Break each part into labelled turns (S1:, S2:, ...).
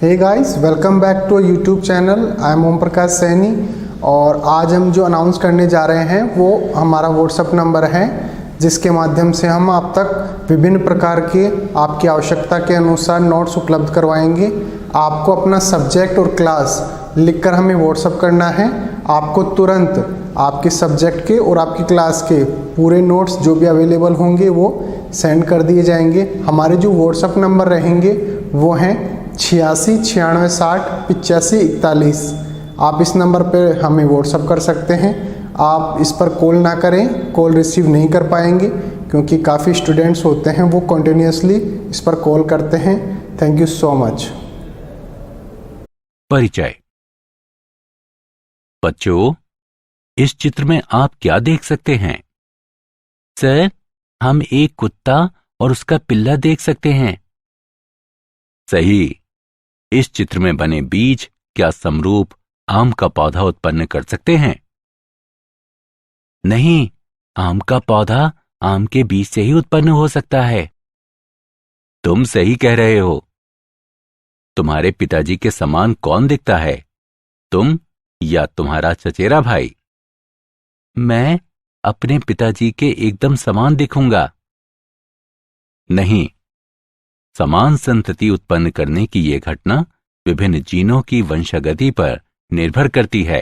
S1: Hey guys, welcome back to YouTube channel. I am Om Prakash Saini और आज हम जो अनाउंस करने जा रहे हैं वो हमारा व्हाट्सएप नंबर है, जिसके माध्यम से हम आप तक विभिन्न प्रकार के आपकी आवश्यकता के अनुसार नोट्स उपलब्ध करवाएंगे। आपको अपना सब्जेक्ट और क्लास लिखकर हमें व्हाट्सएप करना है। आपको तुरंत आपके सब्जेक्ट के और आपकी क्लास के पूरे नोट्स जो भी अवेलेबल होंगे वो सेंड कर दिए जाएंगे। हमारे जो व्हाट्सएप नंबर रहेंगे वो हैं 86 96 60 85 41। आप इस नंबर पर हमें व्हाट्सएप कर सकते हैं। आप इस पर कॉल ना करें, कॉल रिसीव नहीं कर पाएंगे क्योंकि काफ़ी स्टूडेंट्स होते हैं वो कंटिन्यूसली इस पर कॉल करते हैं। Thank you so much.
S2: परिचय। बच्चों, इस चित्र में आप क्या देख सकते हैं? सर, हम एक कुत्ता और उसका पिल्ला देख सकते हैं। सही। इस चित्र में बने बीज क्या समरूप आम का पौधा उत्पन्न कर सकते हैं? नहीं, आम का पौधा आम के बीज से ही उत्पन्न हो सकता है। तुम सही कह रहे हो। तुम्हारे पिताजी के समान कौन दिखता है, तुम या तुम्हारा चचेरा भाई? मैं अपने पिताजी के एकदम समान दिखूंगा। नहीं, समान संतति उत्पन्न करने की यह घटना विभिन्न जीनों की वंशागति पर निर्भर करती है।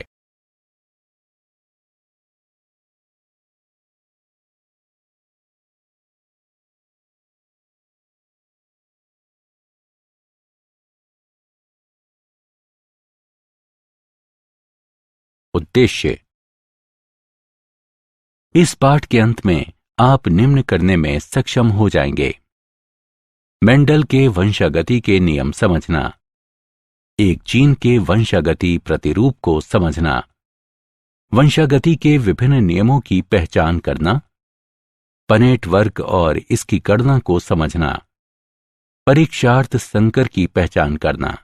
S2: उद्देश्य। इस पाठ के अंत में आप निम्न करने में सक्षम हो जाएंगे: मेंडल के वंशागति के नियम समझना, एक जीन के वंशागति प्रतिरूप को समझना, वंशागति के विभिन्न नियमों की पहचान करना, पनेट वर्ग और इसकी गणना को समझना, परीक्षार्थ संकर की पहचान करना।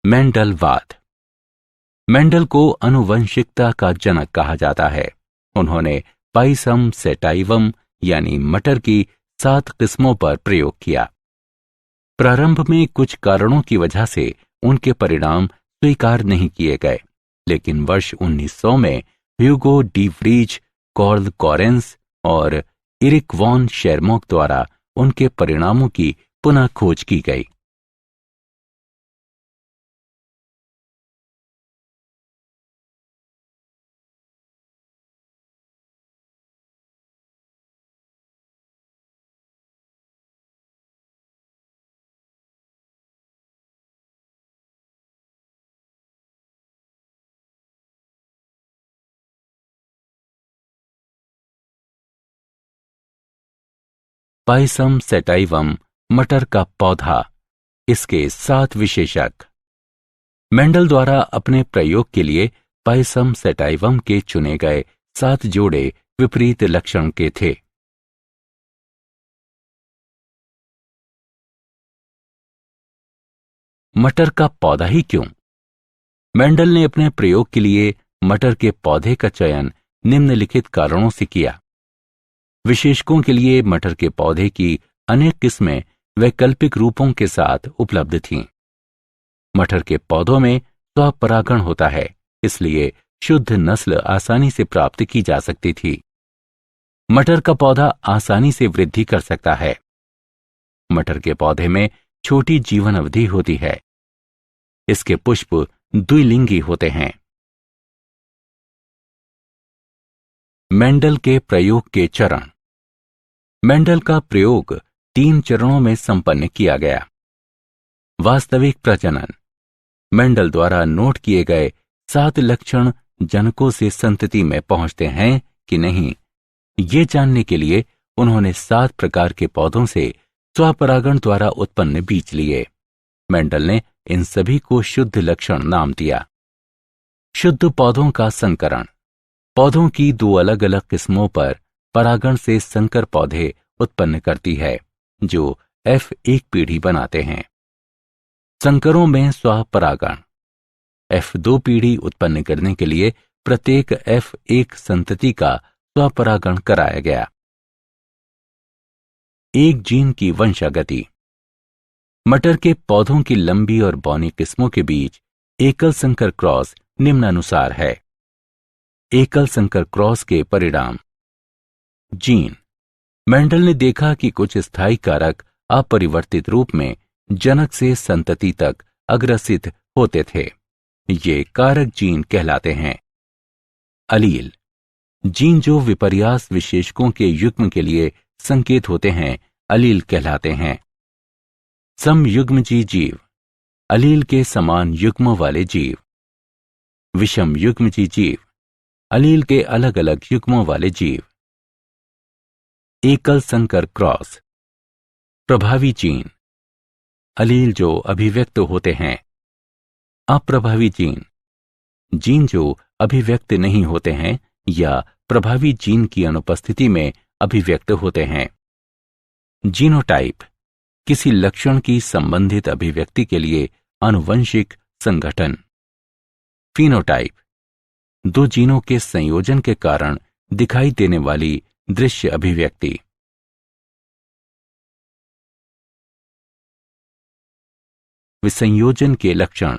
S2: मेंडलवाद। मेंडल को आनुवंशिकता का जनक कहा जाता है। उन्होंने पाइसम सेटाइवम यानी मटर की 7 किस्मों पर प्रयोग किया। प्रारंभ में कुछ कारणों की वजह से उनके परिणाम स्वीकार नहीं किए गए, लेकिन वर्ष 1900 में Hugo de Vries, curl Correns और इरिक वॉन शेरमॉक द्वारा उनके परिणामों की पुनः खोज की गई। पाइसम सेटाइवम मटर का पौधा, इसके 7 विशेषक। मेंडल द्वारा अपने प्रयोग के लिए पाइसम सेटाइवम के चुने गए 7 जोड़े विपरीत लक्षण के थे। मटर का पौधा ही क्यों? मेंडल ने अपने प्रयोग के लिए मटर के पौधे का चयन निम्नलिखित कारणों से किया। विशेषकों के लिए मटर के पौधे की अनेक किस्में वैकल्पिक रूपों के साथ उपलब्ध थीं। मटर के पौधों में स्वपरागण होता है, इसलिए शुद्ध नस्ल आसानी से प्राप्त की जा सकती थी। मटर का पौधा आसानी से वृद्धि कर सकता है। मटर के पौधे में छोटी जीवन अवधि होती है। इसके पुष्प द्विलिंगी होते हैं। मेंडल के प्रयोग के चरण। मेंडल का प्रयोग 3 चरणों में संपन्न किया गया। वास्तविक प्रजनन। मेंडल द्वारा नोट किए गए 7 लक्षण जनकों से संतति में पहुंचते हैं कि नहीं, ये जानने के लिए उन्होंने 7 प्रकार के पौधों से स्वपरागण द्वारा उत्पन्न बीज लिए। मेंडल ने इन सभी को शुद्ध लक्षण नाम दिया। शुद्ध पौधों का संकरण। पौधों की दो अलग अलग किस्मों पर परागण से संकर पौधे उत्पन्न करती है जो F1 पीढ़ी बनाते हैं। संकरों में स्वपरागण। F2 पीढ़ी उत्पन्न करने के लिए प्रत्येक F1 संतति का स्वपरागण कराया गया। एक जीन की वंशागति। मटर के पौधों की लंबी और बौनी किस्मों के बीच एकल संकर क्रॉस निम्नानुसार है। एकल संकर क्रॉस के परिणाम। जीन। मेंडल ने देखा कि कुछ स्थायी कारक अपरिवर्तित रूप में जनक से संतति तक अग्रसित होते थे। ये कारक जीन कहलाते हैं। अलील। जीन जो विपर्यास विशेषकों के युग्म के लिए संकेत होते हैं अलील कहलाते हैं। समयुग्मजी जीव। अलील के समान युग्म वाले जीव। विषम युग्मजी जीव। अलील के अलग अलग युग्मों वाले जीव। एकल संकर क्रॉस। प्रभावी जीन। अलील जो अभिव्यक्त होते हैं। अप्रभावी जीन। जीन जो अभिव्यक्त नहीं होते हैं या प्रभावी जीन की अनुपस्थिति में अभिव्यक्त होते हैं। जीनोटाइप। किसी लक्षण की संबंधित अभिव्यक्ति के लिए आनुवंशिक संगठन। फिनोटाइप। दो जीनों के संयोजन के कारण दिखाई देने वाली दृश्य अभिव्यक्ति। विसंयोजन के लक्षण।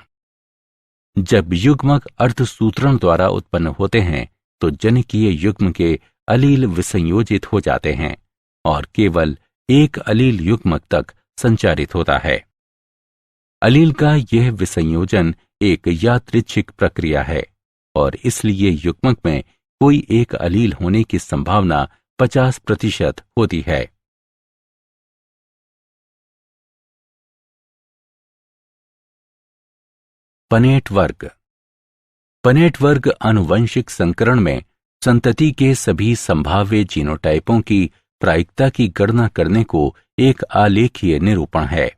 S2: जब युग्मक अर्धसूत्रण द्वारा उत्पन्न होते हैं तो जनिकीय युग्म के अलील विसंयोजित हो जाते हैं और केवल एक अलील युग्मक तक संचारित होता है। अलील का यह विसंयोजन एक यादृच्छिक प्रक्रिया है और इसलिए युग्मक में कोई एक अलील होने की संभावना 50% होती है। पनेट वर्ग। पनेट वर्ग आनुवंशिक संकरण में संतति के सभी संभाव्य जीनोटाइपों की प्रायिकता की गणना करने को एक आलेखीय निरूपण है।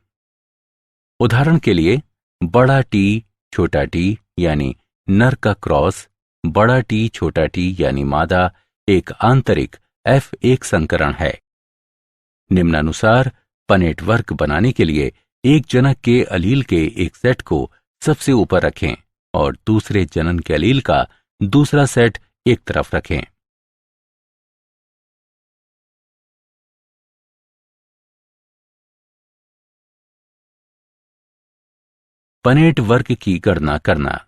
S2: उदाहरण के लिए बड़ा टी छोटा टी यानी नर का क्रॉस, बड़ा टी छोटा टी यानी मादा एक आंतरिक F1 संकरण है। निम्नानुसार पनेट वर्ग बनाने के लिए एक जनक के अलील के एक सेट को सबसे ऊपर रखें और दूसरे जनन के अलील का दूसरा सेट एक तरफ रखें। पनेट वर्ग की गणना करना।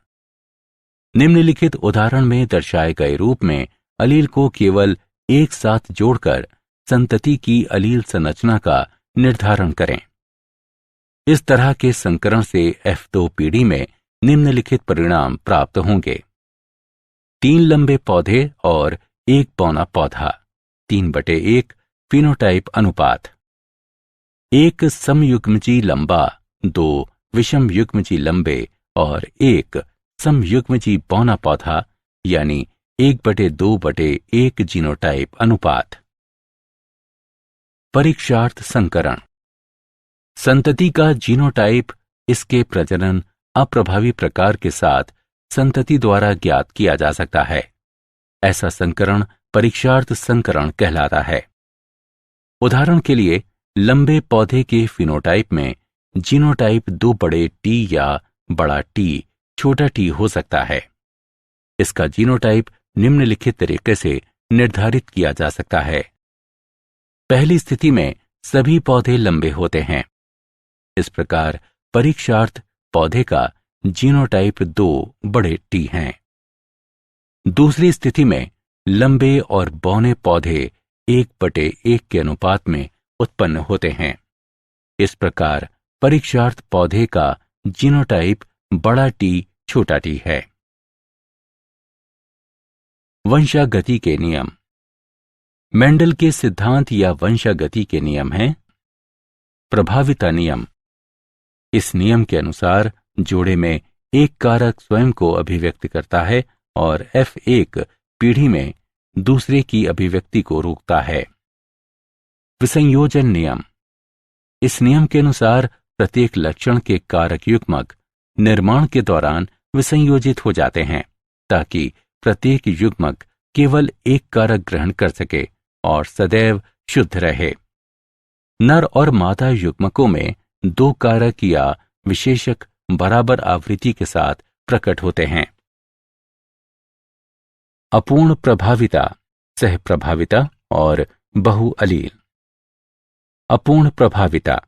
S2: निम्नलिखित उदाहरण में दर्शाए गए रूप में अलील को केवल एक साथ जोड़कर संतति की अलील संरचना का निर्धारण करें। इस तरह के संकरण से F2 पीढ़ी में निम्नलिखित परिणाम प्राप्त होंगे। 3 लंबे पौधे और 1 पौना पौधा। 3/1 फिनोटाइप अनुपात। 1 समयुग्मजी लंबा, 2 विषम युग्मजी लंबे और 1 समयुग्मजी पौना पौधा यानी 1/2/1 जीनोटाइप अनुपात। परीक्षार्थ संकरण। संतति का जीनोटाइप इसके प्रजनन अप्रभावी प्रकार के साथ संतति द्वारा ज्ञात किया जा सकता है। ऐसा संकरण परीक्षार्थ संकरण कहलाता है। उदाहरण के लिए लंबे पौधे के फिनोटाइप में जीनोटाइप 2 बड़े टी या बड़ा टी छोटा टी हो सकता है। इसका जीनोटाइप निम्नलिखित तरीके से निर्धारित किया जा सकता है। पहली स्थिति में सभी पौधे लंबे होते हैं। इस प्रकार परीक्षार्थ पौधे का जीनोटाइप 2 बड़े टी हैं। दूसरी स्थिति में लंबे और बौने पौधे 1/1 के अनुपात में उत्पन्न होते हैं। इस प्रकार परीक्षार्थ पौधे का जीनोटाइप बड़ा टी छोटा टी है। वंशागति के नियम। मेंडल के सिद्धांत या वंशागति के नियम हैं। प्रभाविता नियम। इस नियम के अनुसार जोड़े में एक कारक स्वयं को अभिव्यक्त करता है और F1 पीढ़ी में दूसरे की अभिव्यक्ति को रोकता है। विसंयोजन नियम। इस नियम के अनुसार प्रत्येक लक्षण के कारक युग्मक निर्माण के दौरान विसंयोजित हो जाते हैं ताकि प्रत्येक युग्मक केवल एक कारक ग्रहण कर सके और सदैव शुद्ध रहे। नर और मादा युग्मकों में 2 कारक या विशेषक बराबर आवृत्ति के साथ प्रकट होते हैं। अपूर्ण प्रभाविता, सह प्रभाविता और बहु अलील। अपूर्ण प्रभाविता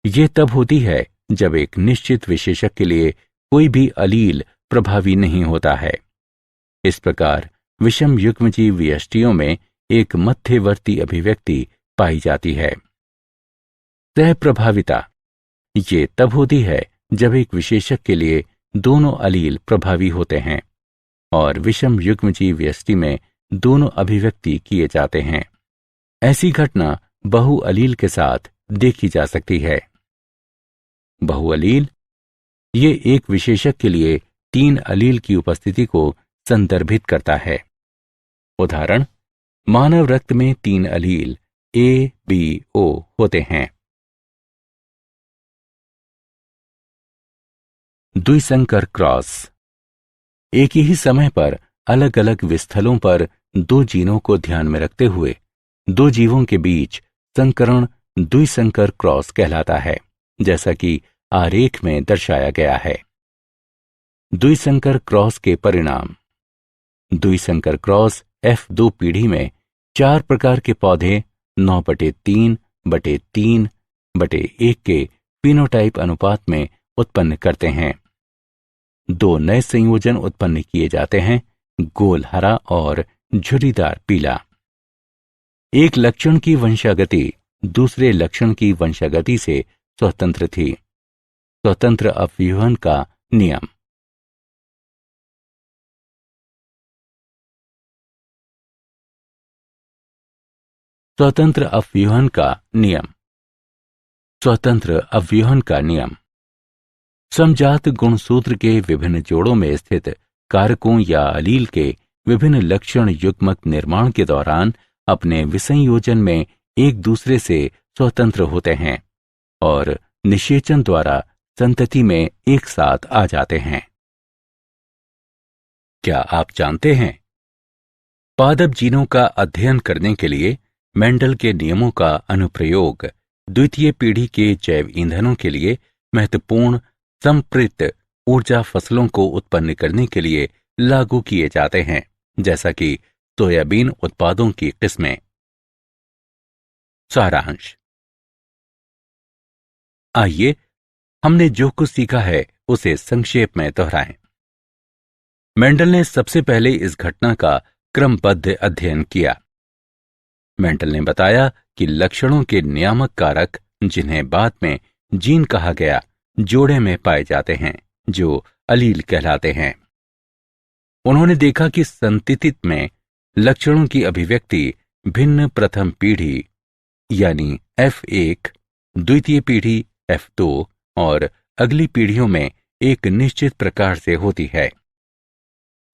S2: ये तब होती है जब एक निश्चित विशेषक के लिए कोई भी अलील प्रभावी नहीं होता है। इस प्रकार विषम युग्मजीव व्यष्टियों में एक मध्यवर्ती अभिव्यक्ति पाई जाती है। सह प्रभाविता ये तब होती है जब एक विशेषक के लिए दोनों अलील प्रभावी होते हैं और विषम युग्मजीव व्यष्टि में दोनों अभिव्यक्ति किए जाते हैं। ऐसी घटना बहु अलील के साथ देखी जा सकती है। बहु अलील ये एक विशेषक के लिए 3 अलील की उपस्थिति को संदर्भित करता है। उदाहरण, मानव रक्त में 3 अलील A, B, O होते हैं। द्विसंकर क्रॉस एक ही समय पर अलग अलग विस्थलों पर 2 जीनों को ध्यान में रखते हुए 2 जीवों के बीच संकरण द्विसंकर क्रॉस कहलाता है, जैसा कि आरेख में दर्शाया गया है। द्विसंकर क्रॉस के परिणाम। द्विसंकर क्रॉस F2 पीढ़ी में 4 प्रकार के पौधे 9/3/3/1 के फिनोटाइप अनुपात में उत्पन्न करते हैं। 2 नए संयोजन उत्पन्न किए जाते हैं, गोल हरा और झुर्रीदार पीला। एक लक्षण की वंशागति दूसरे लक्षण की वंशागति से स्वतंत्र थी। स्वतंत्र अपव्यूहन का नियम। स्वतंत्र अपव्यूहन का नियम। स्वतंत्र अपव्यूहन का नियम समजात गुणसूत्र के विभिन्न जोड़ों में स्थित कारकों या अलील के विभिन्न लक्षण युग्मक निर्माण के दौरान अपने विसंयोजन में एक दूसरे से स्वतंत्र होते हैं और निषेचन द्वारा संतति में एक साथ आ जाते हैं। क्या आप जानते हैं, पादप जीनों का अध्ययन करने के लिए मेंडल के नियमों का अनुप्रयोग द्वितीय पीढ़ी के जैव ईंधनों के लिए महत्वपूर्ण संपृक्त ऊर्जा फसलों को उत्पन्न करने के लिए लागू किए जाते हैं, जैसा कि सोयाबीन उत्पादों की किस्में। सारांश। आइए हमने जो कुछ सीखा है उसे संक्षेप में दोहराएं। मेंडल ने सबसे पहले इस घटना का क्रमबद्ध अध्ययन किया। मेंडल ने बताया कि लक्षणों के नियामक कारक, जिन्हें बाद में जीन कहा गया, जोड़े में पाए जाते हैं जो अलील कहलाते हैं। उन्होंने देखा कि संतति में लक्षणों की अभिव्यक्ति भिन्न प्रथम पीढ़ी यानी F1, द्वितीय पीढ़ी F2 और अगली पीढ़ियों में एक निश्चित प्रकार से होती है।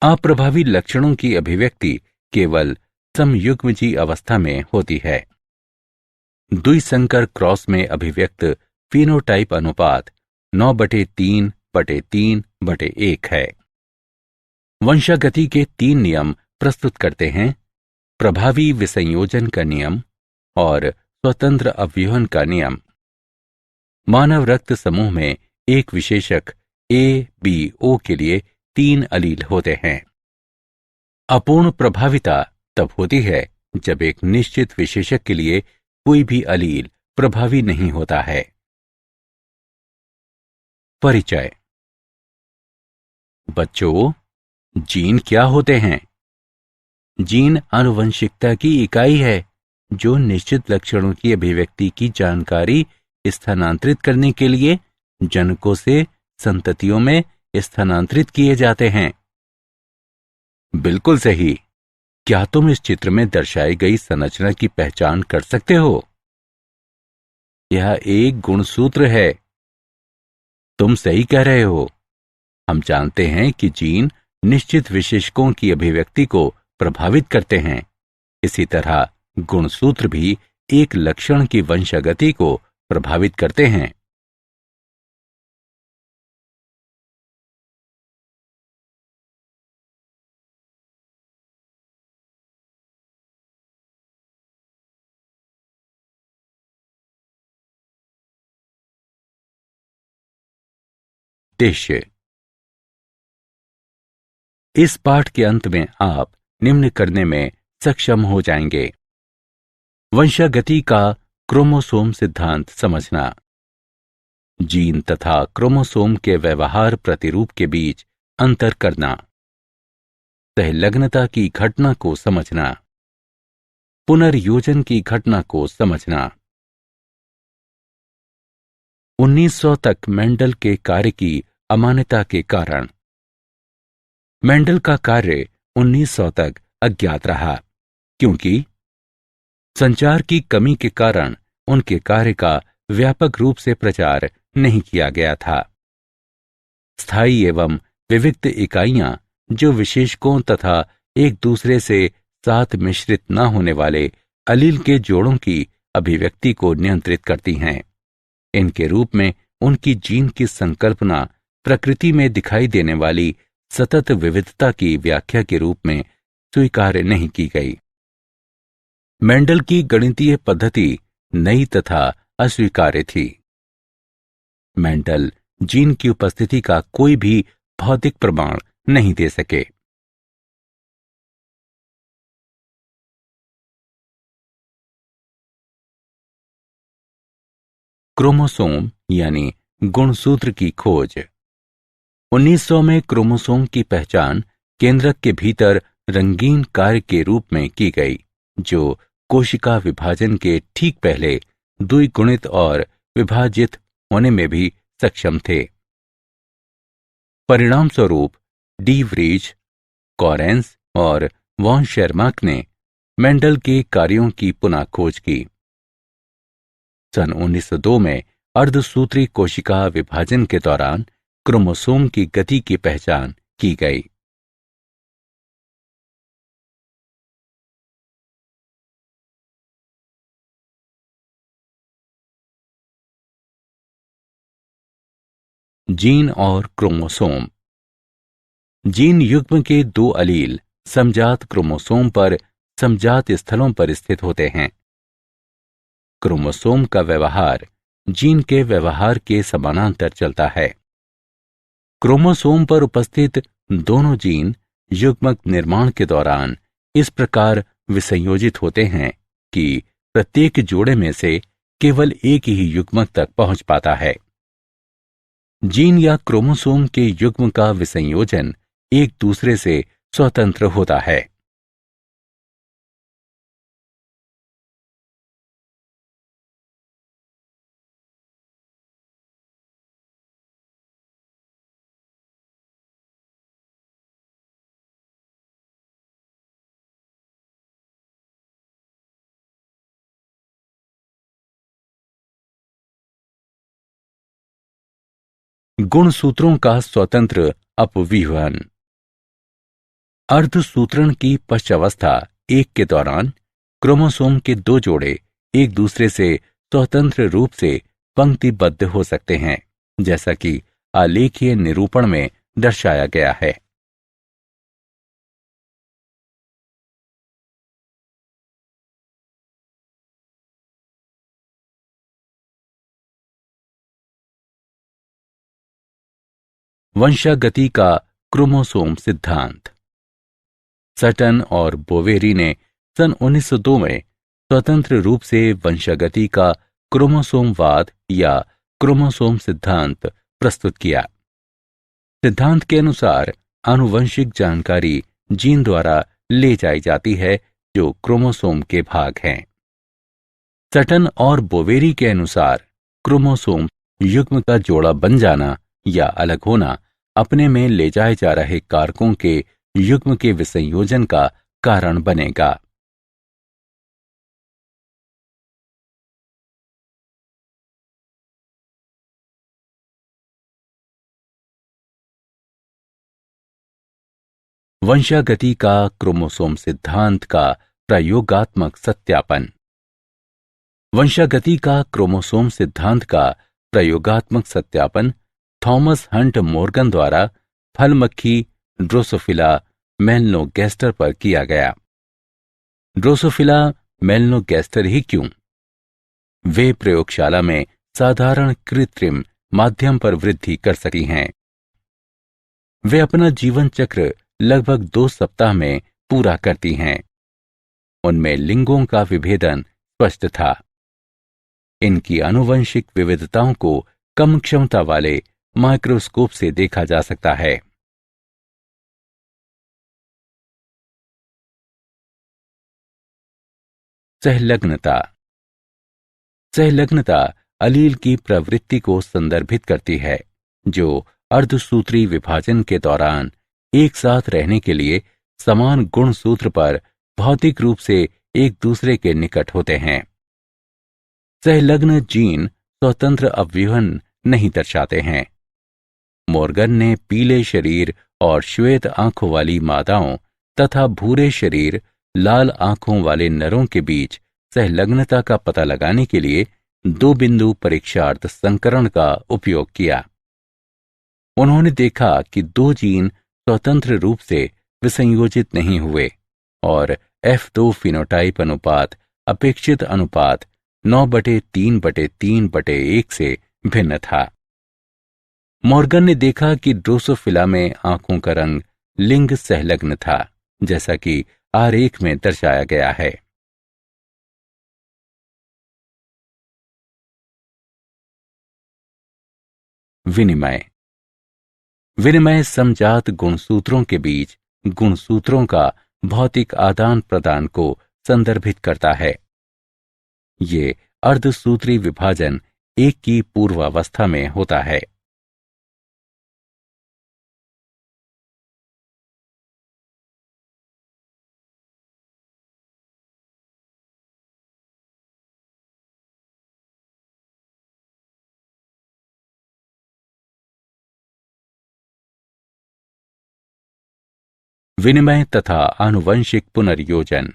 S2: अप्रभावी लक्षणों की अभिव्यक्ति केवल समयुग्मजी अवस्था में होती है। द्विसंकर क्रॉस में अभिव्यक्त फिनोटाइप अनुपात 9/3/3/1 है। वंशागति के 3 नियम प्रस्तुत करते हैं: प्रभावी विसंयोजन का नियम और स्वतंत्र अपव्यूहन का नियम। मानव रक्त समूह में एक विशेषक A-B-O के लिए 3 अलील होते हैं। अपूर्ण प्रभाविता तब होती है जब एक निश्चित विशेषक के लिए कोई भी अलील प्रभावी नहीं होता है। परिचय। बच्चों, जीन क्या होते हैं? जीन आनुवंशिकता की इकाई है जो निश्चित लक्षणों की अभिव्यक्ति की जानकारी स्थानांतरित करने के लिए जनकों से संततियों में स्थानांतरित किए जाते हैं। बिल्कुल सही। क्या तुम इस चित्र में दर्शाई गई संरचना की पहचान कर सकते हो? यह एक गुणसूत्र है। तुम सही कह रहे हो। हम जानते हैं कि जीन निश्चित विशेषकों की अभिव्यक्ति को प्रभावित करते हैं। इसी तरह गुणसूत्र भी एक लक्षण की वंशागति को प्रभावित करते हैं। उद्देश्य। इस पाठ के अंत में आप निम्न करने में सक्षम हो जाएंगे। वंशागति का क्रोमोसोम सिद्धांत समझना, जीन तथा क्रोमोसोम के व्यवहार प्रतिरूप के बीच अंतर करना, सहलग्नता की घटना को समझना, पुनर्योजन की घटना को समझना। 1900 तक मेंडल के कार्य की अमान्यता के कारण। मेंडल का कार्य 1900 तक अज्ञात रहा, क्योंकि संचार की कमी के कारण उनके कार्य का व्यापक रूप से प्रचार नहीं किया गया था। स्थायी एवं विविक्त इकाइयां जो विशेषकों तथा एक दूसरे से साथ मिश्रित न होने वाले अलील के जोड़ों की अभिव्यक्ति को नियंत्रित करती हैं, इनके रूप में उनकी जीन की संकल्पना प्रकृति में दिखाई देने वाली सतत विविधता की व्याख्या के रूप में स्वीकार नहीं की गई। मेंडल की गणितीय पद्धति नई तथा अस्वीकार्य थी। मेंडल जीन की उपस्थिति का कोई भी भौतिक प्रमाण नहीं दे सके। क्रोमोसोम यानी गुणसूत्र की खोज। 1900 में क्रोमोसोम की पहचान केंद्रक के भीतर रंगीन कार्य के रूप में की गई, जो कोशिका विभाजन के ठीक पहले द्विगुणित और विभाजित होने में भी सक्षम थे। परिणाम स्वरूप डी व्रीज, कॉरेंस और वॉन शेरमाक ने मेंडल के कार्यों की पुनः खोज की। सन 1902 में अर्धसूत्री कोशिका विभाजन के दौरान क्रोमोसोम की गति की पहचान की गई। जीन और क्रोमोसोम। जीन युग्म के दो अलील समजात क्रोमोसोम पर समजात स्थलों पर स्थित होते हैं। क्रोमोसोम का व्यवहार जीन के व्यवहार के समानांतर चलता है। क्रोमोसोम पर उपस्थित दोनों जीन युग्मक निर्माण के दौरान इस प्रकार विसंयोजित होते हैं कि प्रत्येक जोड़े में से केवल एक ही युग्मक तक पहुंच पाता है। जीन या क्रोमोसोम के युग्म का विसंयोजन एक दूसरे से स्वतंत्र होता है। गुणसूत्रों का स्वतंत्र अपव्यूहन। अर्धसूत्रण की पश्चावस्था एक के दौरान क्रोमोसोम के दो जोड़े एक दूसरे से स्वतंत्र रूप से पंक्तिबद्ध हो सकते हैं, जैसा कि आलेखीय निरूपण में दर्शाया गया है। वंशागति का क्रोमोसोम सिद्धांत। सटन और बोवेरी ने सन 1902 में स्वतंत्र रूप से वंशागति का क्रोमोसोमवाद या क्रोमोसोम सिद्धांत प्रस्तुत किया। सिद्धांत के अनुसार आनुवंशिक जानकारी जीन द्वारा ले जाई जाती है जो क्रोमोसोम के भाग हैं। सटन और बोवेरी के अनुसार क्रोमोसोम युग्म का जोड़ा बन जाना या अलग होना अपने में ले जाए जा रहे कारकों के युग्म के विसंयोजन का कारण बनेगा। वंशागति का क्रोमोसोम सिद्धांत का प्रयोगात्मक सत्यापन। वंशागति का क्रोमोसोम सिद्धांत का प्रयोगात्मक सत्यापन थॉमस हंट मोर्गन द्वारा फल मक्खी ड्रोसोफिला मेलनोगैस्टर पर किया गया। ड्रोसोफिला मेलनोगैस्टर ही क्यों? वे प्रयोगशाला में साधारण कृत्रिम माध्यम पर वृद्धि कर सकती हैं, वे अपना जीवन चक्र लगभग 2 सप्ताह में पूरा करती हैं। उनमें लिंगों का विभेदन स्पष्ट था। इनकी आनुवंशिक विविधताओं को कम क्षमता वाले माइक्रोस्कोप से देखा जा सकता है। सहलग्नता। सहलग्नता अलील की प्रवृत्ति को संदर्भित करती है, जो अर्धसूत्री विभाजन के दौरान एक साथ रहने के लिए समान गुणसूत्र पर भौतिक रूप से एक दूसरे के निकट होते हैं। सहलग्न जीन स्वतंत्र अवयवन नहीं दर्शाते हैं। मॉर्गन ने पीले शरीर और श्वेत आंखों वाली मादाओं तथा भूरे शरीर लाल आंखों वाले नरों के बीच सहलग्नता का पता लगाने के लिए 2 बिंदु परीक्षार्थ संकरण का उपयोग किया। उन्होंने देखा कि 2 जीन स्वतंत्र रूप से विसंयोजित नहीं हुए और F2 फिनोटाइप अनुपात अपेक्षित अनुपात 9/3/3/1 से भिन्न था। मॉर्गन ने देखा कि ड्रोसोफिला में आंखों का रंग लिंग सहलग्न था, जैसा कि आरेख में दर्शाया गया है। विनिमय। विनिमय समजात गुणसूत्रों के बीच गुणसूत्रों का भौतिक आदान प्रदान को संदर्भित करता है। ये अर्धसूत्री विभाजन एक की पूर्वावस्था में होता है। विनिमय तथा आनुवंशिक पुनर्योजन।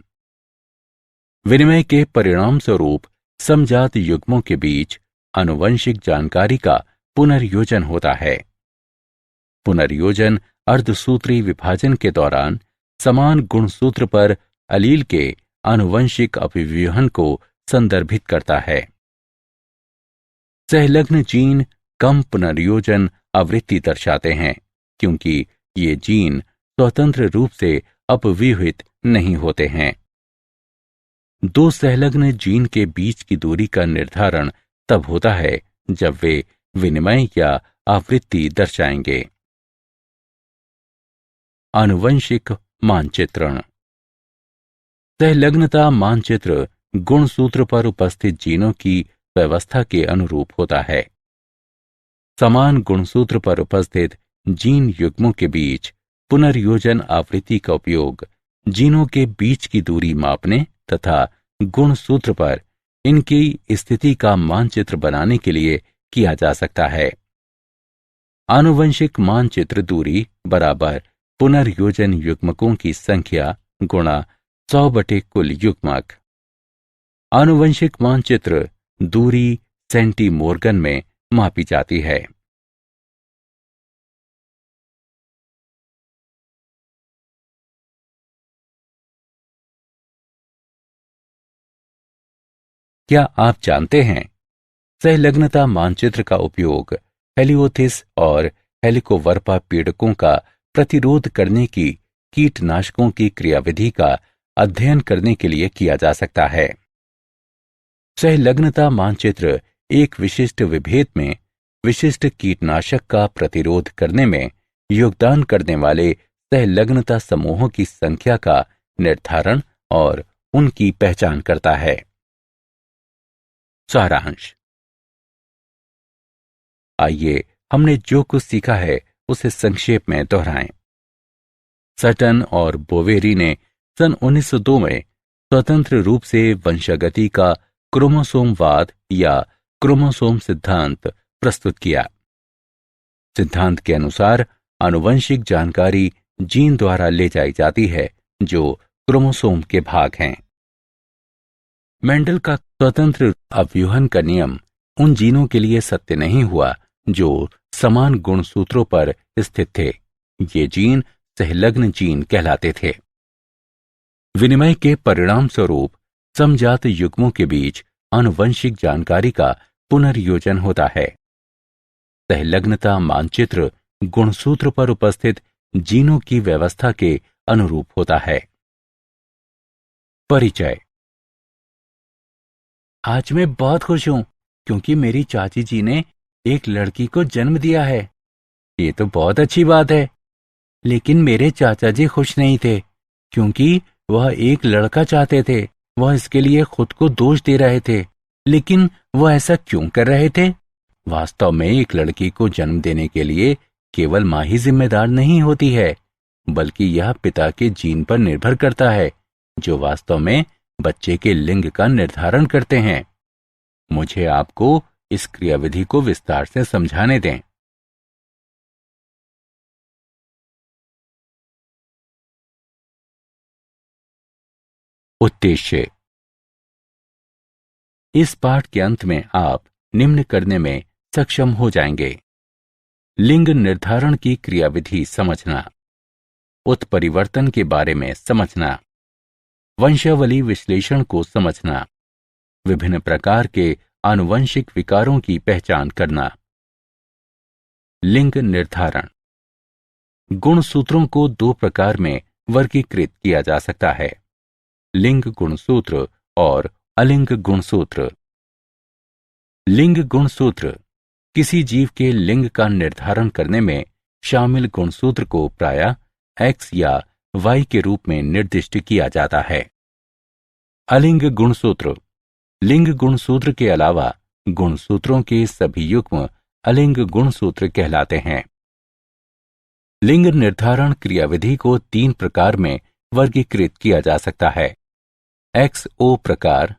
S2: विनिमय के परिणाम स्वरूप समजात युग्मों के बीच आनुवंशिक जानकारी का पुनर्योजन होता है। पुनर्योजन अर्धसूत्री विभाजन के दौरान समान गुणसूत्र पर अलील के आनुवंशिक अभिव्यूहन को संदर्भित करता है। सहलग्न जीन कम पुनर्योजन आवृत्ति दर्शाते हैं, क्योंकि ये जीन स्वतंत्र रूप से अपव्यूहित नहीं होते हैं। 2 सहलग्न जीन के बीच की दूरी का निर्धारण तब होता है जब वे विनिमय या आवृत्ति दर्शाएंगे। आनुवंशिक मानचित्रण। सहलग्नता मानचित्र गुणसूत्र पर उपस्थित जीनों की व्यवस्था के अनुरूप होता है। समान गुणसूत्र पर उपस्थित जीन युग्मों के बीच पुनर्योजन आवृत्ति का उपयोग जीनों के बीच की दूरी मापने तथा गुणसूत्र पर इनकी स्थिति का मानचित्र बनाने के लिए किया जा सकता है। आनुवंशिक मानचित्र दूरी बराबर पुनर्योजन युग्मकों की संख्या गुणा 100 बटे कुल युग्मक। आनुवंशिक मानचित्र दूरी सेंटीमोर्गन में मापी जाती है। क्या आप जानते हैं, सहलग्नता मानचित्र का उपयोग हेलियोथिस और हेलिकोवर्पा पीड़कों का प्रतिरोध करने की कीटनाशकों की क्रियाविधि का अध्ययन करने के लिए किया जा सकता है। सहलग्नता मानचित्र एक विशिष्ट विभेद में विशिष्ट कीटनाशक का प्रतिरोध करने में योगदान करने वाले सहलग्नता समूहों की संख्या का निर्धारण और उनकी पहचान करता है। सारांश। आइए हमने जो कुछ सीखा है उसे संक्षेप में दोहराएं। सटन और बोवेरी ने सन 1902 में स्वतंत्र रूप से वंशागति का क्रोमोसोमवाद या क्रोमोसोम सिद्धांत प्रस्तुत किया। सिद्धांत के अनुसार आनुवंशिक जानकारी जीन द्वारा ले जाई जाती है जो क्रोमोसोम के भाग हैं। मेंडल का स्वतंत्र अवयूहन का नियम उन जीनों के लिए सत्य नहीं हुआ जो समान गुणसूत्रों पर स्थित थे। ये जीन सहलग्न जीन कहलाते थे। विनिमय के परिणाम स्वरूप समजात युग्मों के बीच आनुवंशिक जानकारी का पुनर्योजन होता है। सहलग्नता मानचित्र गुणसूत्र पर उपस्थित जीनों की व्यवस्था के अनुरूप होता है। परिचय। आज मैं बहुत खुश हूं क्योंकि मेरी चाची जी ने एक लड़की को जन्म दिया है। ये तो बहुत अच्छी बात है। लेकिन मेरे चाचा जी खुश नहीं थे क्योंकि वह एक लड़का चाहते थे। वह इसके लिए खुद को दोष दे रहे थे। लेकिन वह ऐसा क्यों कर रहे थे? वास्तव में एक लड़की को जन्म देने के लिए केवल मां ही जिम्मेदार नहीं होती है, बल्कि यह पिता के जीन पर निर्भर करता है, जो वास्तव में बच्चे के लिंग का निर्धारण करते हैं। मुझे आपको इस क्रियाविधि को विस्तार से समझाने दें। उद्देश्य। इस पाठ के अंत में आप निम्न करने में सक्षम हो जाएंगे: लिंग निर्धारण की क्रियाविधि समझना, उत्परिवर्तन के बारे में समझना, वंशावली विश्लेषण को समझना, विभिन्न प्रकार के आनुवंशिक विकारों की पहचान करना। लिंग निर्धारण। गुणसूत्रों को दो प्रकार में वर्गीकृत किया जा सकता है: लिंग गुणसूत्र और अलिंग गुणसूत्र। लिंग गुणसूत्र किसी जीव के लिंग का निर्धारण करने में शामिल गुणसूत्र को प्रायः X या Y के रूप में निर्दिष्ट किया जाता है। अलिंग गुणसूत्र। लिंग गुणसूत्र के अलावा गुणसूत्रों के सभी युग्म अलिंग गुणसूत्र कहलाते हैं। लिंग निर्धारण क्रियाविधि को तीन प्रकार में वर्गीकृत किया जा सकता है: XO प्रकार,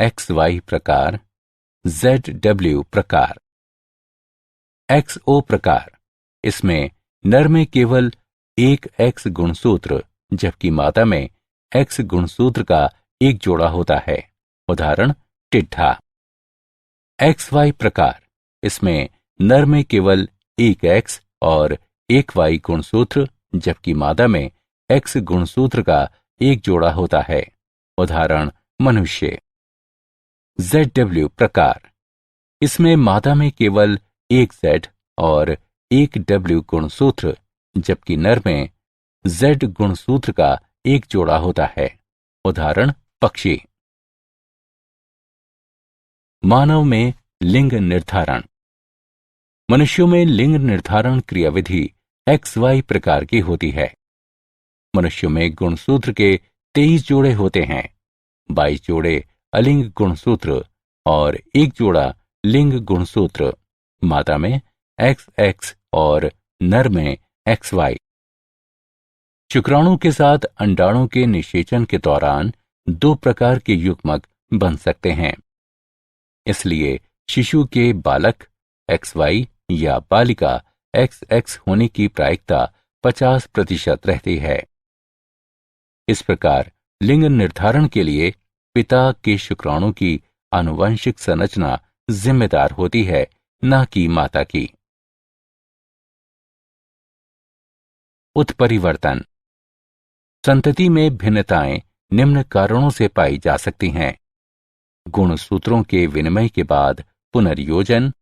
S2: XY प्रकार, ZW प्रकार। XO प्रकार, इसमें नर में केवल एक X गुणसूत्र जबकि मादा में X गुणसूत्र का एक जोड़ा होता है। उदाहरण: टिड्ढा। XY प्रकार, इसमें नर में केवल एक X और एक Y गुणसूत्र जबकि मादा में X गुणसूत्र का एक जोड़ा होता है। उदाहरण: मनुष्य। ZW प्रकार, इसमें मादा में केवल एक Z और एक W गुणसूत्र जबकि नर में Z गुणसूत्र का एक जोड़ा होता है। उदाहरण: पक्षी। मानव में लिंग निर्धारण। मनुष्यों में लिंग निर्धारण क्रियाविधि XY प्रकार की होती है। मनुष्यों में गुणसूत्र के 23 जोड़े होते हैं: 22 जोड़े अलिंग गुणसूत्र और एक जोड़ा लिंग गुणसूत्र। मादा में XX और नर में XY। शुक्राणु के साथ अंडाणु के निषेचन के दौरान दो प्रकार के युग्मक बन सकते हैं। इसलिए शिशु के बालक XY या बालिका XX होने की प्रायिकता 50% रहती है। इस प्रकार लिंग निर्धारण के लिए पिता के शुक्राणु की आनुवंशिक संरचना जिम्मेदार होती है, न कि माता की। उत्परिवर्तन। संतति में भिन्नताएं निम्न कारणों से पाई जा सकती हैं: गुणसूत्रों के विनिमय के बाद पुनर्योजन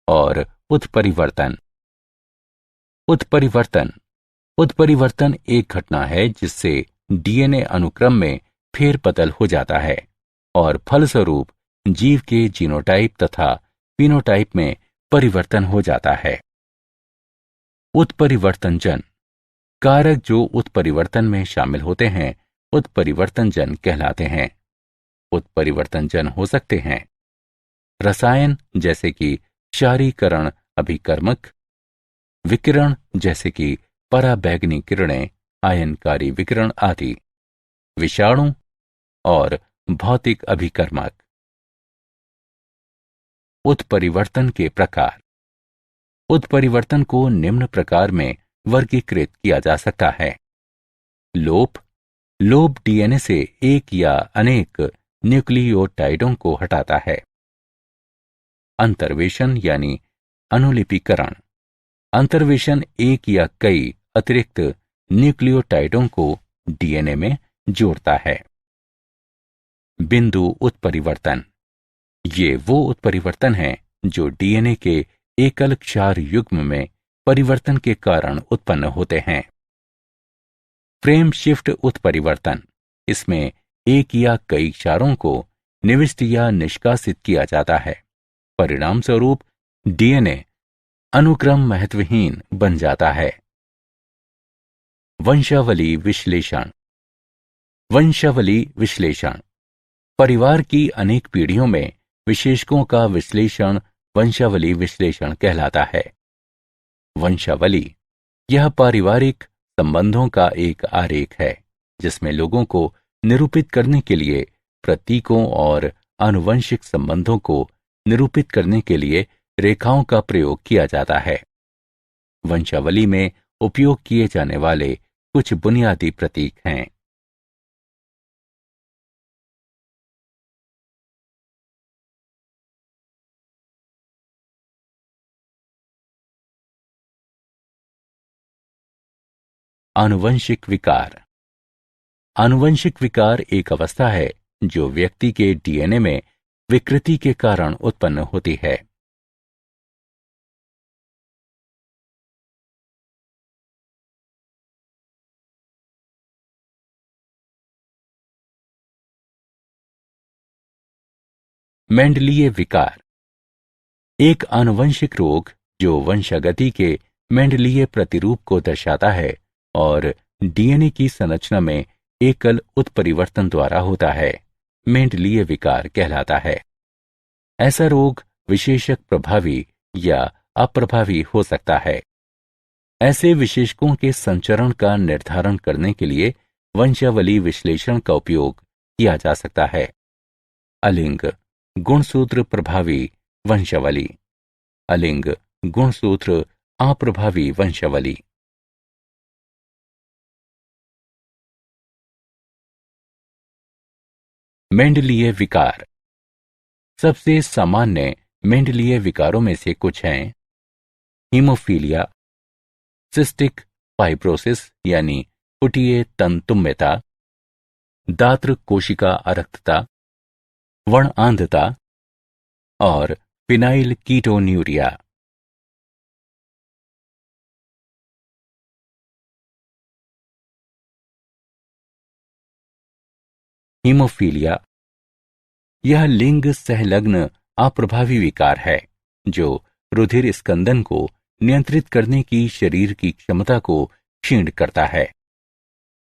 S2: और उत्परिवर्तन। उत्परिवर्तन। उत्परिवर्तन एक घटना है जिससे DNA अनुक्रम में फेरबदल हो जाता है और फलस्वरूप जीव के जीनोटाइप तथा फिनोटाइप में परिवर्तन हो जाता है। उत्परिवर्तनजन कारक जो उत्परिवर्तन में शामिल होते हैं उत्परिवर्तनजन कहलाते हैं। उत्परिवर्तनजन हो सकते हैं रसायन जैसे कि क्षारीकरण अभिकर्मक, विकिरण जैसे कि पराबैंगनी किरणें, आयनकारी विकिरण आदि, विषाणु और भौतिक अभिकर्मक। उत्परिवर्तन के प्रकार। उत्परिवर्तन को निम्न प्रकार में वर्गीकृत किया जा सकता है: लोप। लोप DNA से एक या अनेक न्यूक्लियोटाइडों को हटाता है। अंतर्वेशन यानी अनुलिपीकरण। अंतर्वेशन एक या कई अतिरिक्त न्यूक्लियोटाइडों को DNA में जोड़ता है। बिंदु उत्परिवर्तन। ये वो उत्परिवर्तन हैं जो DNA के एकल क्षार युग्म में परिवर्तन के कारण उत्पन्न होते हैं। फ्रेम शिफ्ट उत्परिवर्तन, इसमें एक या कई क्षारों को निविष्ट या निष्कासित किया जाता है। परिणाम स्वरूप डीएनए अनुक्रम महत्वहीन बन जाता है। वंशावली विश्लेषण। वंशावली विश्लेषण परिवार की अनेक पीढ़ियों में विशेषकों का विश्लेषण वंशावली विश्लेषण कहलाता है। वंशावली यह पारिवारिक संबंधों का एक आरेख है जिसमें लोगों को निरूपित करने के लिए प्रतीकों और आनुवंशिक संबंधों को निरूपित करने के लिए रेखाओं का प्रयोग किया जाता है। वंशावली में उपयोग किए जाने वाले कुछ बुनियादी प्रतीक हैं। आनुवंशिक विकार। आनुवंशिक विकार एक अवस्था है जो व्यक्ति के डीएनए में विकृति के कारण उत्पन्न होती है। मेंडलीय विकार एक आनुवंशिक रोग जो वंशागति के मेंडलीय प्रतिरूप को दर्शाता है और डीएनए की संरचना में एकल उत्परिवर्तन द्वारा होता है, मेंडलीय विकार कहलाता है। ऐसा रोग विशेषक प्रभावी या अप्रभावी हो सकता है। ऐसे विशेषकों के संचरण का निर्धारण करने के लिए वंशावली विश्लेषण का उपयोग किया जा सकता है। अलिंग गुणसूत्र प्रभावी वंशावली, अलिंग गुणसूत्र अप्रभावी वंशावली। मेंडलीय विकार सबसे सामान्य मेंडलीय विकारों में से कुछ हैं हीमोफीलिया, सिस्टिक फाइब्रोसिस यानी पुटीय तंतुम्यता, दात्र कोशिका अरक्तता, वर्णआंधता और फिनाइल कीटोन्यूरिया। हीमोफीलिया यह लिंग सहलग्न अप्रभावी विकार है जो रुधिर स्कंदन को नियंत्रित करने की शरीर की क्षमता को क्षीण करता है।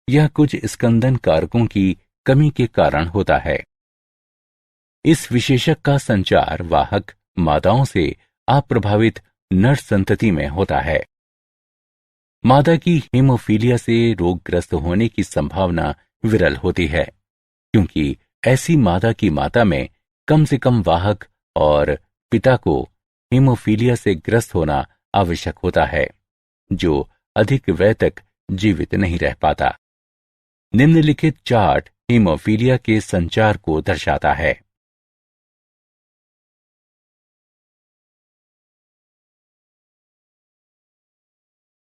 S2: यह कुछ स्कंदन कारकों की कमी के कारण होता है। इस विशेषक का संचार वाहक मादाओं से अप्रभावित नर संतति में होता है। मादा की हीमोफीलिया से रोगग्रस्त होने की संभावना विरल होती है क्योंकि ऐसी मादा की माता में कम से कम वाहक और पिता को हीमोफीलिया से ग्रस्त होना आवश्यक होता है जो अधिक वय तक जीवित नहीं रह पाता। निम्नलिखित चार्ट हीमोफीलिया के संचार को दर्शाता है।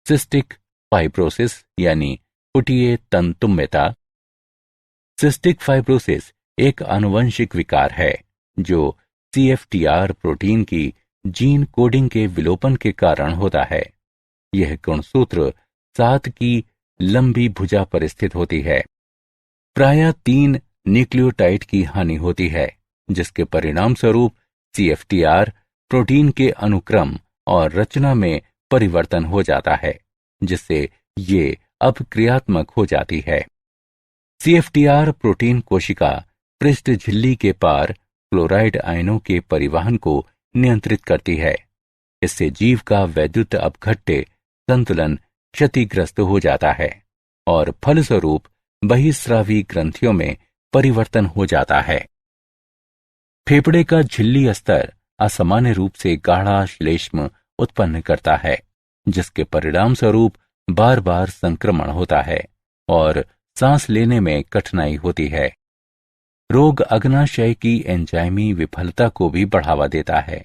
S2: सिस्टिक फाइब्रोसिस यानी पुटीय तंतुम्यता। सिस्टिक फाइब्रोसिस एक आनुवंशिक विकार है जो CFTR प्रोटीन की जीन कोडिंग के विलोपन के कारण होता है। यह गुणसूत्र 7 की लंबी भुजा पर स्थित होती है। प्रायः 3 न्यूक्लियोटाइड की हानि होती है जिसके परिणाम स्वरूप CFTR प्रोटीन के अनुक्रम और रचना में परिवर्तन हो जाता है जिससे ये अपक्रियात्मक हो जाती है। CFTR प्रोटीन कोशिका पृष्ठ झिल्ली के पार क्लोराइड आयनों के परिवहन को नियंत्रित करती है। इससे जीव का वैद्युत अपघट्य संतुलन क्षतिग्रस्त हो जाता है और फलस्वरूप बहिस्रावी ग्रंथियों में परिवर्तन हो जाता है। फेफड़े का झिल्ली स्तर असामान्य रूप से गाढ़ा श्लेष्म उत्पन्न करता है जिसके परिणाम स्वरूप बार बार संक्रमण होता है और सांस लेने में कठिनाई होती है। रोग अग्नाशय की एंजाइमी विफलता को भी बढ़ावा देता है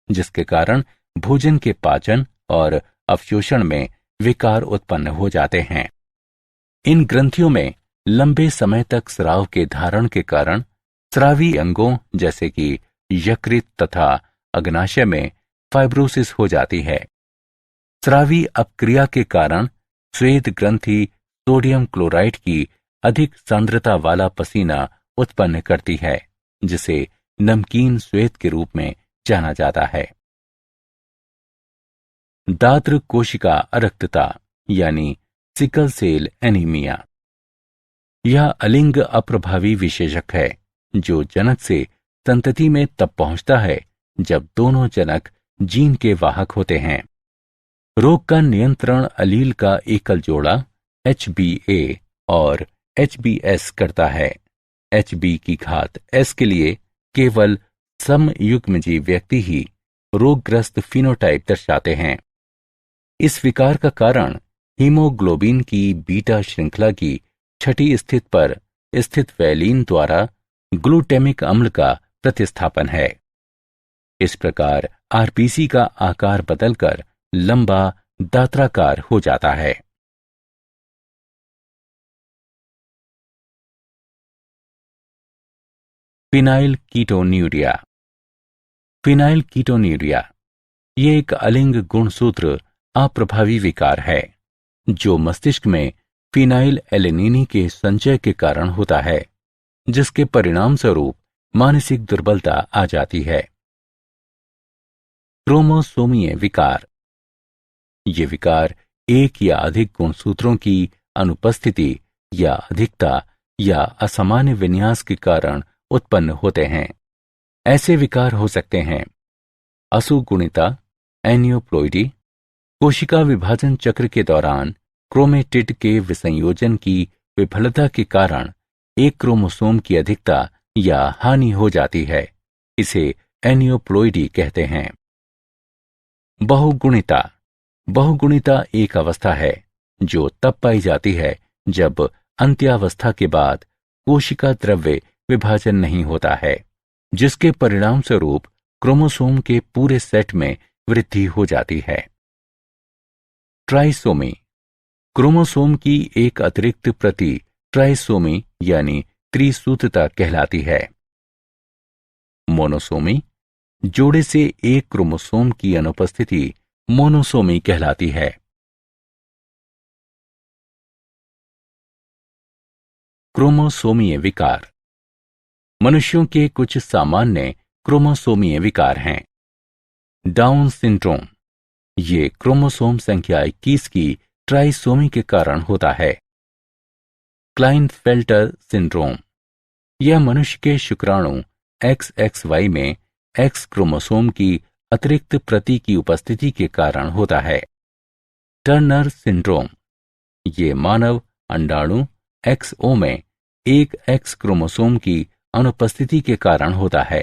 S2: जिसके कारण भोजन के पाचन और अवशोषण में विकार उत्पन्न हो जाते हैं। इन ग्रंथियों में लंबे समय तक स्राव के धारण के कारण स्रावी अंगों जैसे कि यकृत तथा अग्नाशय में फाइब्रोसिस हो जाती है। स्रावी अपक्रिया के कारण श्वेत ग्रंथि सोडियम क्लोराइड की अधिक सांद्रता वाला पसीना उत्पन्न करती है, जिसे नमकीन श्वेत के रूप में जाना जाता है। दात्र कोशिका अरक्तता यानी सिकल सेल एनीमिया। यह अलिंग अप्रभावी विशेषक है जो जनक से संतति में तब पहुंचता है जब दोनों जनक जीन के वाहक होते हैं। रोग का नियंत्रण अलील का एकल जोड़ा HbA और HbS करता है। Hb की घात S के लिए केवल समयुग्मजीव व्यक्ति ही रोगग्रस्त फिनोटाइप दर्शाते हैं। इस विकार का कारण हीमोग्लोबिन की बीटा श्रृंखला की छठी स्थिति पर स्थित वैलीन द्वारा ग्लूटेमिक अम्ल का प्रतिस्थापन है। इस प्रकार आरबीसी का आकार बदलकर लंबा दात्राकार हो जाता है। Phenyl ketonuria. फिनाइल कीटोन्यूरिया ये एक अलिंग गुणसूत्र अप्रभावी विकार है जो मस्तिष्क में फिनाइल एलेनिनी के संचय के कारण होता है, जिसके परिणाम स्वरूप मानसिक दुर्बलता आ जाती है। क्रोमोसोमीय विकार। ये विकार एक या अधिक गुणसूत्रों की अनुपस्थिति या अधिकता या असामान्य विन्यास के कारण उत्पन्न होते हैं। ऐसे विकार हो सकते हैं असुगुणिता, एनियोप्लोइडी, कोशिका विभाजन चक्र के दौरान क्रोमेटिड के विसंयोजन की विफलता के कारण एक क्रोमोसोम की अधिकता या हानि हो जाती है। इसे एनियोप्लोइडी कहते हैं। बहुगुणिता। बहुगुणिता एक अवस्था है जो तब पाई जाती है जब अंत्यावस्था के बाद कोशिका द्रव्य विभाजन नहीं होता है, जिसके परिणाम स्वरूप क्रोमोसोम के पूरे सेट में वृद्धि हो जाती है। ट्राइसोमी। क्रोमोसोम की एक अतिरिक्त प्रति ट्राइसोमी यानी त्रिसूत्रता कहलाती है। मोनोसोमी। जोड़े से एक क्रोमोसोम की अनुपस्थिति मोनोसोमी कहलाती है। क्रोमोसोमीय विकार। मनुष्यों के कुछ सामान्य क्रोमोसोमीय विकार हैं। Down syndrome. ये क्रोमोसोम संख्या 21 की ट्राइसोमी के कारण होता है। Klinefelter syndrome. यह मनुष्य के शुक्राणु XXY में X क्रोमोसोम की अतिरिक्त प्रति की उपस्थिति के कारण होता है। Turner syndrome. ये मानव अंडाणु XO में एक X क्रोमोसोम की अनुपस्थिति के कारण होता है।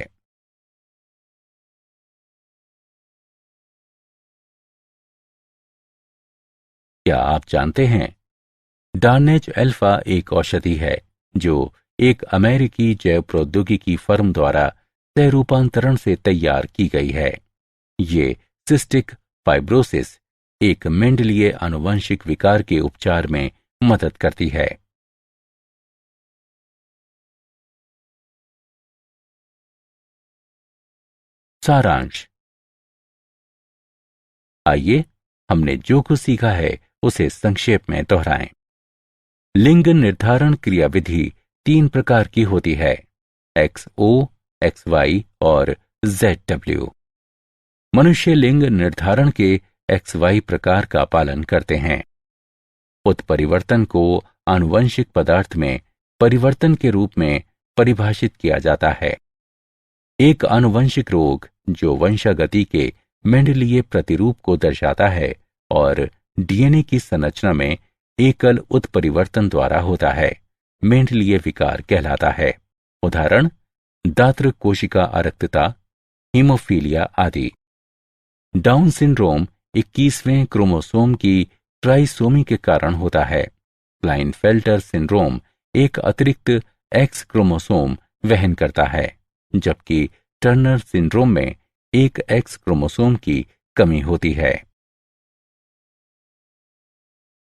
S2: क्या आप जानते हैं डार्नेज अल्फा एक औषधि है जो एक अमेरिकी जैव प्रौद्योगिकी फर्म द्वारा सह रूपांतरण से तैयार की गई है। ये सिस्टिक फाइब्रोसिस एक मेंडलीय आनुवंशिक विकार के उपचार में मदद करती है। सारांश। आइए हमने जो कुछ सीखा है उसे संक्षेप में दोहराएं। लिंग निर्धारण क्रियाविधि 3 प्रकार की होती है, XO, XY और ZW। मनुष्य लिंग निर्धारण के XY प्रकार का पालन करते हैं। उत्परिवर्तन को आनुवंशिक पदार्थ में परिवर्तन के रूप में परिभाषित किया जाता है। एक आनुवंशिक रोग जो वंशागति के मेंडलीय प्रतिरूप को दर्शाता है और डीएनए की संरचना में एकल उत्परिवर्तन द्वारा होता है, मेंडलीय विकार कहलाता है। उदाहरण दात्र कोशिका अरक्तता, हीमोफीलिया आदि। डाउन सिंड्रोम 21वें क्रोमोसोम की ट्राइसोमी के कारण होता है। क्लाइनफेल्टर सिंड्रोम एक अतिरिक्त X क्रोमोसोम वहन करता है, जबकि टर्नर सिंड्रोम में एक X क्रोमोसोम की कमी होती है।